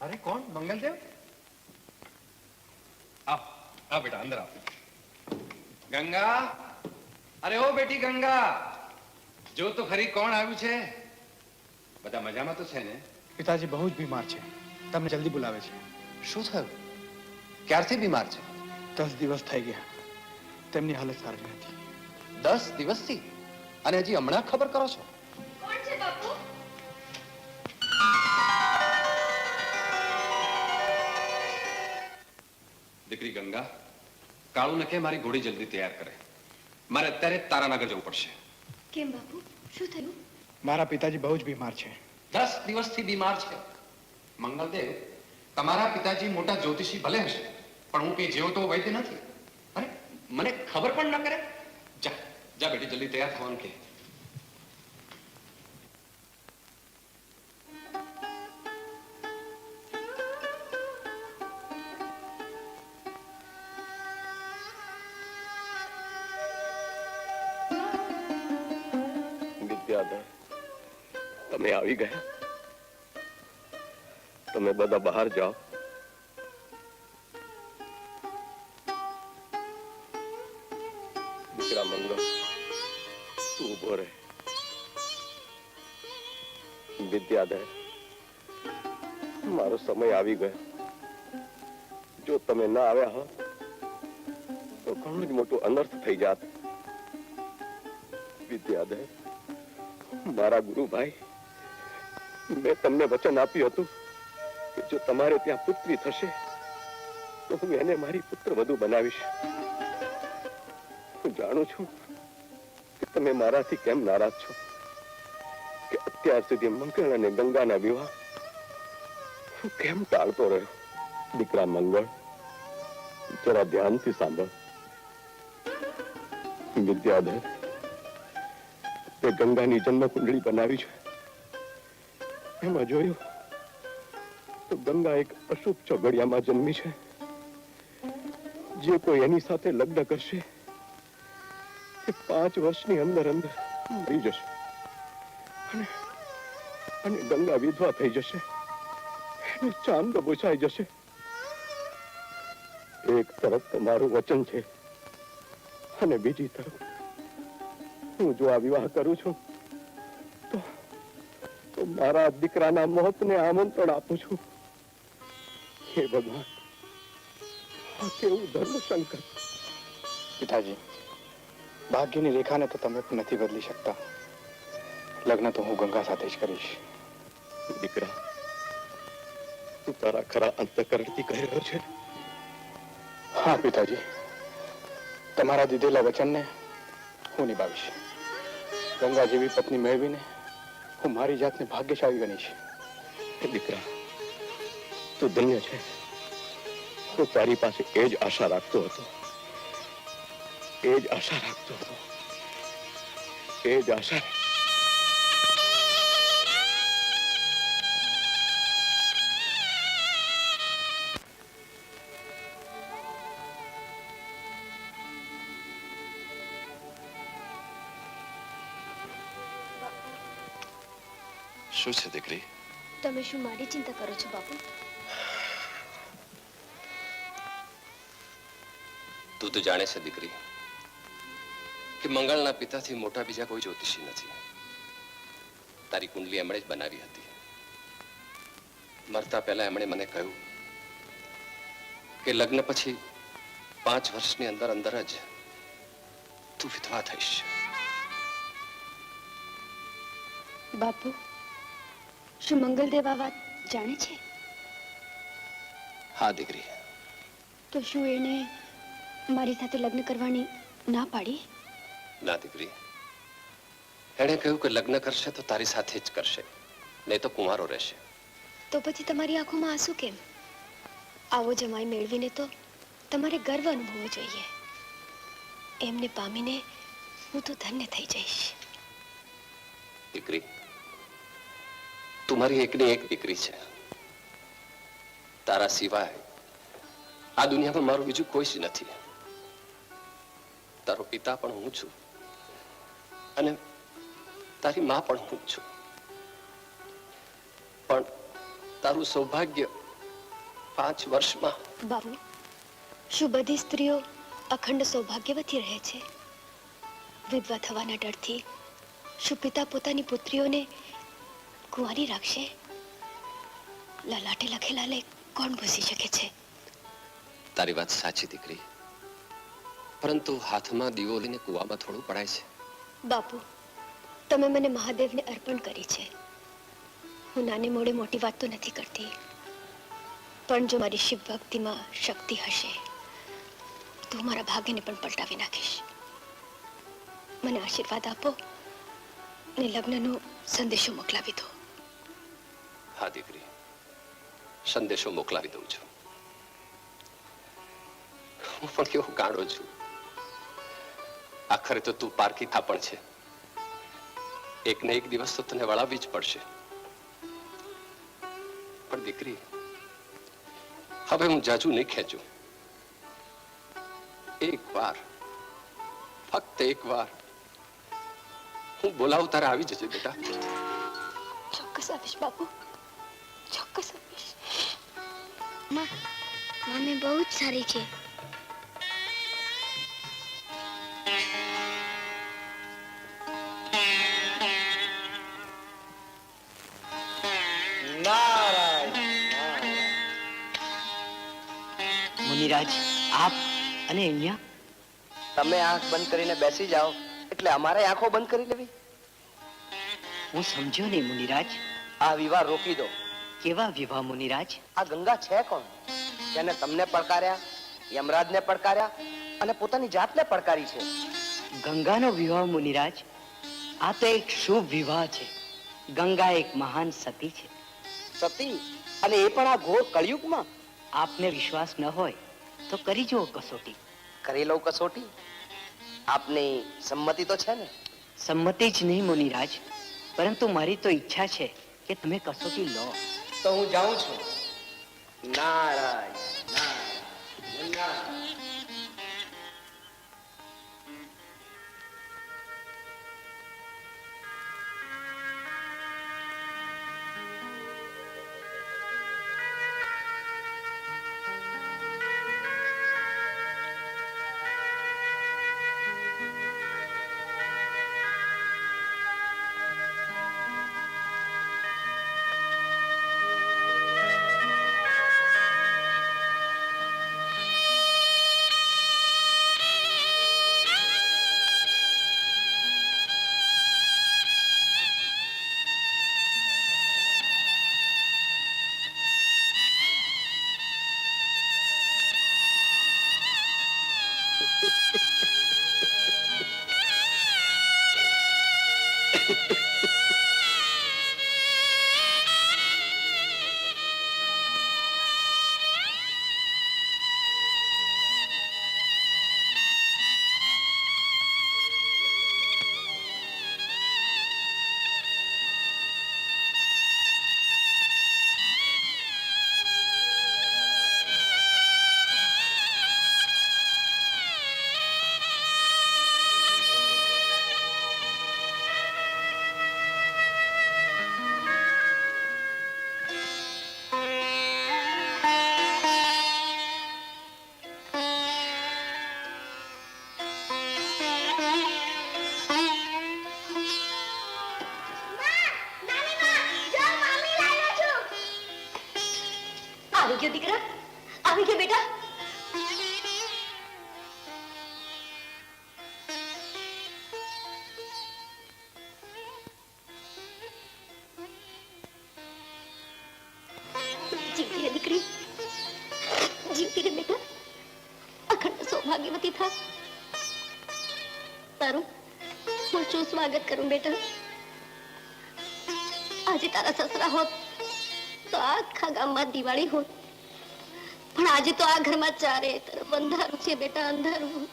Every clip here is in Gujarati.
अरे कौन? मंगलदेव? आओ आओ बेटा अंदर आओ। गंगा, अरे ओ बेटी गंगा, जो तो खरी કોણ આવ્યું છે? બધા મજામાં તો છે ને? પિતાજી બહુ જ બીમાર છે, તમને જલ્દી બોલાવે છે. શું થયું? ક્યારથી બીમાર છે? 10 દિવસ થઈ ગયા, તેમની હાલત સારી નથી. 10 દિવસથી? અને હજી હમણાં ખબર કરો છો? કોણ છે બાપુ? દીકરી ગંગા, કાળુને કે મારી ઘોડી જલ્દી તૈયાર કરે. મારે અત્યારે તારાનગર જવું પડશે. કેમ બાપુ, શું થયું? મારા પિતાજી બહુ જ બીમાર છે. 10 દિવસથી બીમાર છે. મંગલદેવ, તમારા પિતાજી મોટા જ્યોતિષી ભલે હશે, પણ હું કઈ જેવો તો વૈદ્ય નથી. અરે મને ખબર પણ ન કરે. જા જા બેટી, જલ્દી તૈયાર થવાનું કે. તમે આવી ગયા? તમે બધા બહાર જાઓ. દીકરા મંગળ, તું ઉભો રહે. વિદ્યાધર, મારો સમય આવી ગયો. જો તમે ના આવ્યા હોત તો ઘણું જ મોટું અનર્થ થઈ જાત. વિદ્યાધર, મારા ગુરુભાઈ, મેં તમને વચન આપ્યું હતું કે જો તમારે ત્યાં પુત્રી થશે તો હું એને મારી પુત્ર વધુ બનાવીશ. હું જાણું છું કે તમે મારાથી કેમ નારાજ છો, કે અત્યાર સુધી મંગળ અને ગંગાના વિવાહ હું કેમ ટાળતો રહ્યો. દીકરા મંગળ, જરા ધ્યાનથી સાંભળ. વિદ્યાધર, તે ગંગાની જન્મ કુંડળી બનાવી છે. એમાં જોયું તો ગંગા એક અશુભ ચોઘડિયામાં જન્મી છે. જે કોઈ એની સાથે લગ્ન કરશે તે 5 વર્ષની અંદર અંદર મરી જશે અને ગંગા વિધવા થઈ જશે. એને ચાંદ બુછાઈ જશે. એક તરફ તમારું વચન છે અને બીજી તરફ હું જો આ વિવાહ કરું છું તો મારા દીકરાના મોતને આમંત્રણ આપું છું. હે ભગવાન, આ કેવું ધર્મ સંકટ. પિતાજી, ભાગ્યની રેખાને તો તમે પણ નથી બદલી શકતા. લગ્ન તો હું ગંગા સાથે જ કરીશ. દીકરા, તું તારા ખરા અંતઃકરણથી કહી રહ્યો છે? હા પિતાજી, તમારા દીધેલા વચનને હું નિભાવીશ. ગંગા જેવી પત્ની મેળવીને હું મારી જાતને ભાગ્યશાળી ગણીશ. દીકરા, તું ધન્ય છે. હું તારી પાસે એ જ આશા રાખતો હતો. એ જ આશા રાખતો હતો. એ જ આશા. શું છે દીકરી? તમે શું મારી ચિંતા કરો છો બાપુ? તું તો જાણે છે દીકરી કે મંગળના પિતાથી મોટા બીજા કોઈ જ્યોતિષી નથી. તારી કુંડલી એમણે જ બનાવી હતી. મરતા પહેલા એમણે મને કહ્યું કે લગ્ન પછી 5 વર્ષની અંદર અંદર જ તું વિધવા થઈશ. બાપુ, શું મંગલદેવ આ વાત જાણે છે? હા દીકરી. તો શું એને મારી સાથે લગ્ન કરવાની ના પાડી? ના દીકરી, એણે કહ્યું કે લગ્ન કરશે તો તારી સાથે જ કરશે, નહીં તો કુંવારો રહેશે. તો પછી તમારી આંખોમાં આંસુ કેમ? આવો જમાઈ મેળવીને તો તમારે ગર્વ અનુભવવો જોઈએ. એમને પામીને હું તો ધન્ય થઈ જઈશ. દીકરી, તું મારી એકની એક દીકરી છે. તારા સિવાય આ દુનિયામાં મારું બીજું કોઈ જ નથી. તારો પિતા પણ હું છું અને તારી માં પણ હું છું. પણ તારું સૌભાગ્ય 5 વર્ષમાં બાબુ, શું બધી સ્ત્રીઓ અખંડ સૌભાગ્યવતી રહે છે? વિધવા થવાના ડરથી શું પિતા પોતાની પુત્રીઓને કુંવારી રાખશે? લલાટે લખેલા લેખ કોણ ભૂસી શકે છે? તારી વાત સાચી દીકરી, પરંતુ હાથમાં દીવો લઈને કૂવામાં થોડું પડાય છે. બાપુ, તમે મને મહાદેવને અર્પણ કરી છે. હું નાને મોડે મોટી વાત તો નથી કરતી, પણ જો મારી શિવ ભક્તિમાં શક્તિ હશે તો હું મારા ભાગ્યને પણ પલટાવી નાખીશ. મને આશીર્વાદ આપો ને લગ્નનો સંદેશો મોકલાવી દો. હા દીકરી, સંદેશો મોકલાવી દઉં છું. હું પણ કેવો ગાંડો છું. આખરે તો તું પારકી થાપણ છે. એક ને એક દિવસ તો તને વળાવવી જ પડશે. પણ દીકરી, હવે હું જાજુ નહીં ખેંચું. એક વાર, ફક્ત એક વાર હું બોલાવું તારે આવી જજે બેટા. ચોક્કસ આવીશ બાપુ, ચોક્કસ આવીશ. મમ્મી બહુ જ સારી છે. મુનિરાજ, આપ અને અહીંયા તમે આંખ બંધ કરીને બેસી જાઓ એટલે અમારે આંખો બંધ કરી લેવી? હું સમજ્યો નહીં મુનિરાજ. આ વિવાહ રોકી દો. કેવા વિવાહ મુનિરાજ? આ ગંગા છે કોણ જેને તમને પડકાર્યા, યમરાજને પડકાર્યા અને પોતાની જાતને પડકારી છે? ગંગાનો વિવાહ મુનિરાજ, આ તો એક શુભ વિવાહ છે. ગંગા એક મહાન સતી છે. સતી? અને એ પણ આ ઘોર કળિયુગમાં? આપને વિશ્વાસ ન હોય તો કરી જુઓ કસોટી. કરી લઉં કસોટી? આપની સંમતિ તો છે ને? સંમતિ જ નહીં મુનિરાજ, પરંતુ મારી તો ઈચ્છા છે કે તમે કસોટી લો. તો હું જાઉં છું. નારાયણ નારાયણ નારાયણ. આવી ગયો દીકરા, આવી ગયો બેટા. જીવતી રે દીકરી, જીવતી રે બેટા. અખંડ સૌભાગ્યવતી થા. તારું હું શું સ્વાગત કરું બેટા. આજે તારા સસરા હોત તો આખા ગામમાં દિવાળી હોત, પણ આજે તો આ ઘરમાં ચારે તરફ અંધારું છે બેટા, અંધારું.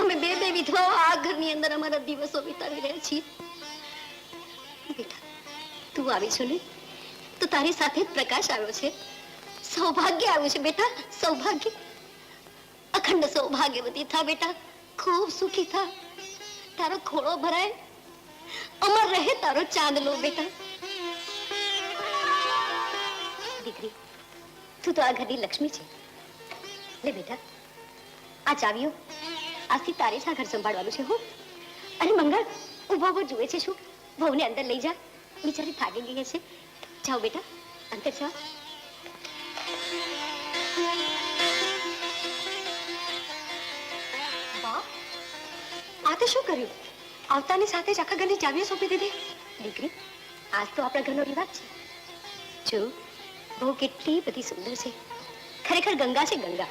અમે બે વિધવાઓ આ ઘરની અંદર અમારા દિવસો વિતાવી રહ્યા છીએ. બેટા, તું આવી છો ને તો તારી સાથે જ પ્રકાશ આવ્યો છે, સૌભાગ્ય આવ્યું છે બેટા, સૌભાગ્ય. અખંડ સૌભાગ્યવતી થા બેટા, ખૂબ સુખી થા. તારો ખોળો ભરાય, અમર રહે તારો ચાંદલો બેટા. દીકરી, તું તો આ ઘરની લક્ષ્મી છે. લે બેટા, આ ચાવીઓ. આજથી તારે જ આ ઘર સંભાળવાનું છે. હું અને મંગળ ઉભો જુએ છે શું? વહુને અંદર લઈ જા, બિચારી થાકી ગઈ છે. જાઓ બેટા, અંદર જાઓ. આ તો શું કર્યું? આવતાની સાથે જ આખા ઘરની ચાવીઓ સોંપી દીધી. દીકરી, આજ તો આપણા ઘરનો રિવાજ છે. જો બહુ કેટલી બધી સુંદર છે. ખરેખર ગંગા છે, ગંગા.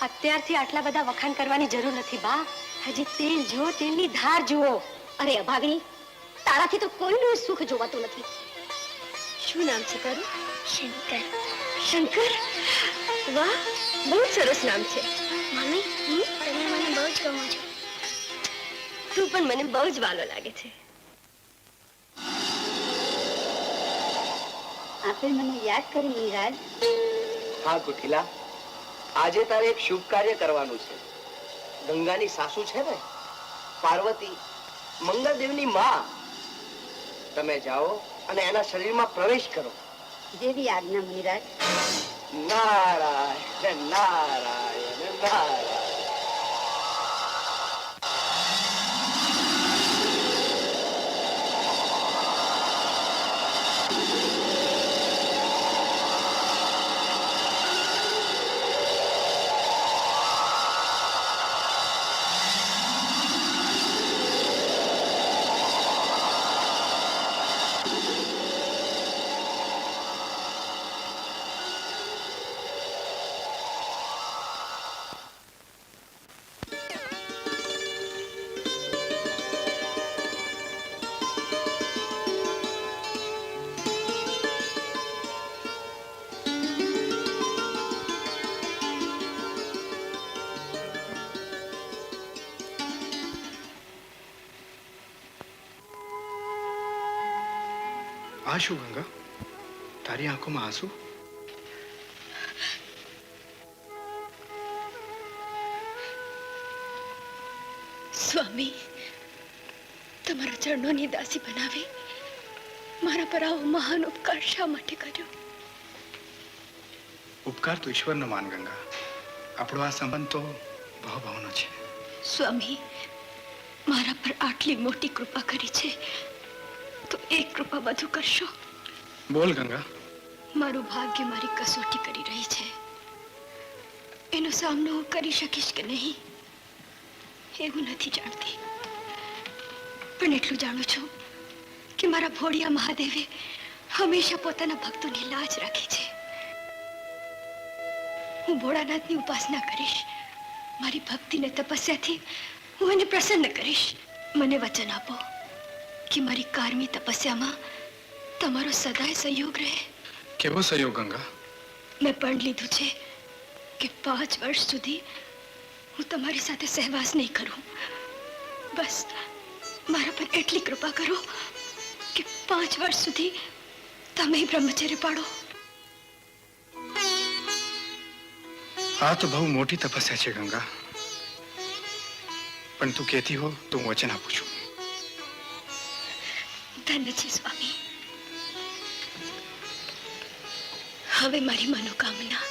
અત્યારથી આટલા બધા વખાણ કરવાની જરૂર નથી બા. હજી તેલ જુઓ, તેલની ધાર જુઓ. અરે અભાગણી, તારાથી તો કોઈનું સુખ જોવાતું નથી. શું નામ છે તારું? શંકર. શંકર? વાહ, બહુ સરસ નામ છે. મમ્મી, તમે મને બહુ જ ગમો છો. તું પણ મને બહુ જ વાલો લાગે છે. આપણે મને યાદ કરી નીરાજ. હા કુટિલા, આજે તારે એક શુભ કાર્ય કરવાનું છે. ગંગાની સાસુ છે ને, પાર્વતી, મંગળદેવની માં. તમે જાઓ અને એના શરીરમાં પ્રવેશ કરો. દેવી આજ્ઞા મુનિરાજ. નારાયણ નારાયણ નારાયણ. આ શું ગંગા, તારી આંખોમાં આંસુ? સ્વામી, તમારા ચરણોની દાસી બનાવી મારા પર આવો મહાન ઉપકાર શા માટે કર્યો? ઉપકાર તો ઈશ્વરનો માન ગંગા. આપણો આ સંબંધ તો ભાવનો છે. સ્વામી, મારા પર આટલી મોટી કૃપા કરી છે તો એક કૃપા વધુ કરશો. બોલ ગંગા. મારું ભાગ્ય મારી કસોટી કરી રહી છે. એનો સામનો હું કરી શકીશ કે નહીં એવું નથી જાણતી, પણ એટલું જાણું છું કે મારા ભોળિયા મહાદેવે હંમેશા પોતાના ભક્તોની લાજ રાખી છે. હું ભોળાનાથની ઉપાસના કરીશ. મારી ભક્તિને તપસ્યાથી હું એને પ્રસન્ન કરીશ. મને વચન આપો કે મારી કારમી તપસ્યામાં તમારો સદાય સહયોગ રહે. કેવો સહયોગ ગંગા? મેં પણ લીધું છે કે 5 વર્ષ સુધી હું તમારી સાથે સહવાસ નહીં કરું. બસ મારા પર એટલી કૃપા કરો કે 5 વર્ષ સુધી તમે બ્રહ્મચર્ય પાડો. આ તો બહુ મોટી તપસ્યા છે ગંગા, પણ તું કહેતી હો તો હું વચન આપું છું. ધન્ય છે સ્વામી. હવે મારી મનોકામના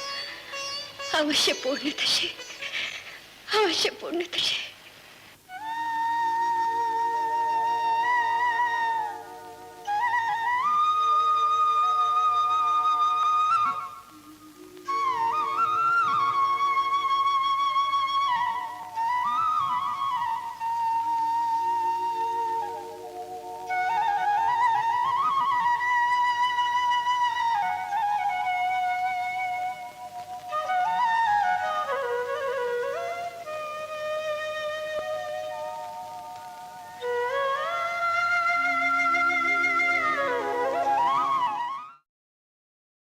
અવશ્ય પૂર્ણ થશે, અવશ્ય પૂર્ણ થશે.